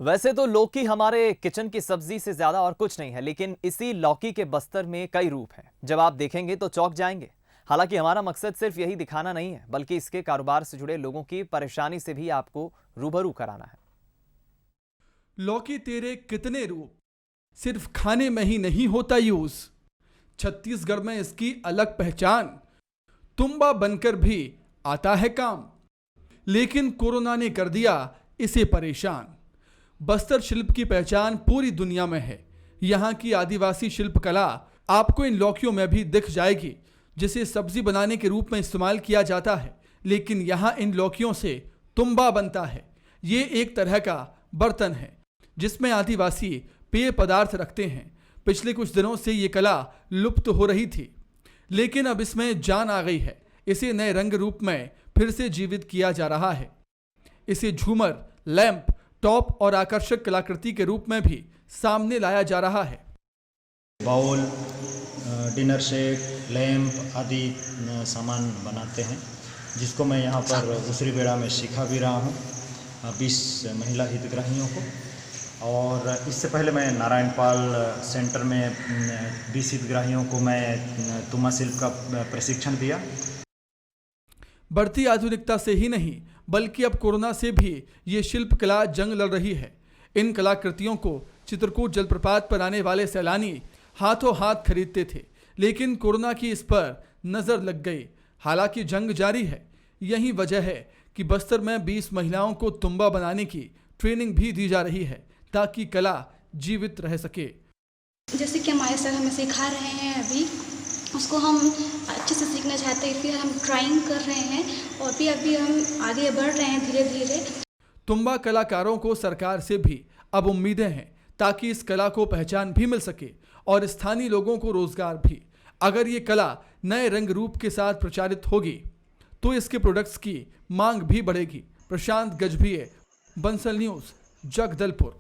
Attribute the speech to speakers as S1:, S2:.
S1: वैसे तो लौकी हमारे किचन की सब्जी से ज्यादा और कुछ नहीं है, लेकिन इसी लौकी के बस्तर में कई रूप हैं। जब आप देखेंगे तो चौंक जाएंगे। हालांकि हमारा मकसद सिर्फ यही दिखाना नहीं है, बल्कि इसके कारोबार से जुड़े लोगों की परेशानी से भी आपको रूबरू कराना है।
S2: लौकी तेरे कितने रूप, सिर्फ खाने में ही नहीं होता यूज। छत्तीसगढ़ में इसकी अलग पहचान, तुम्बा बनकर भी आता है काम। लेकिन कोरोना ने कर दिया इसे परेशान। बस्तर शिल्प की पहचान पूरी दुनिया में है। यहाँ की आदिवासी शिल्पकला आपको इन लौकियों में भी दिख जाएगी, जिसे सब्जी बनाने के रूप में इस्तेमाल किया जाता है। लेकिन यहाँ इन लौकियों से तुम्बा बनता है। ये एक तरह का बर्तन है जिसमें आदिवासी पेय पदार्थ रखते हैं। पिछले कुछ दिनों से ये कला लुप्त हो रही थी, लेकिन अब इसमें जान आ गई है। इसे नए रंग रूप में फिर से जीवित किया जा रहा है। इसे झूमर, लैंप, टॉप और आकर्षक कलाकृति के रूप में भी सामने लाया जा रहा है।
S3: बाउल, डिनर सेट, लैंप आदि सामान बनाते हैं, जिसको मैं यहाँ पर दूसरी बेड़ा में सीखा भी रहा हूँ 20 महिला हितग्राहियों को। और इससे पहले मैं नारायणपाल सेंटर में 20 हितग्राहियों को मैं तुम्बा शिल्प का प्रशिक्षण दिया।
S2: बढ़ती आधुनिकता से ही नहीं, बल्कि अब कोरोना से भी ये शिल्प कला जंग लड़ रही है। इन कलाकृतियों को चित्रकूट जलप्रपात पर आने वाले सैलानी हाथों हाथ खरीदते थे, लेकिन कोरोना की इस पर नजर लग गई। हालांकि जंग जारी है। यही वजह है कि बस्तर में 20 महिलाओं को तुम्बा बनाने की ट्रेनिंग भी दी जा रही है, ताकि कला जीवित रह सके।
S4: जैसे कि हमारे सर हमें सिखा रहे हैं, अभी उसको हम अच्छे से सीखना चाहते हैं, फिर हम ट्राइंग कर रहे हैं और भी अभी हम आगे बढ़ रहे हैं धीरे धीरे।
S2: तुम्बा कलाकारों को सरकार से भी अब उम्मीदें हैं, ताकि इस कला को पहचान भी मिल सके और स्थानीय लोगों को रोजगार भी। अगर ये कला नए रंग रूप के साथ प्रचारित होगी तो इसके प्रोडक्ट्स की मांग भी बढ़ेगी। प्रशांत गजभिये, बंसल न्यूज, जगदलपुर।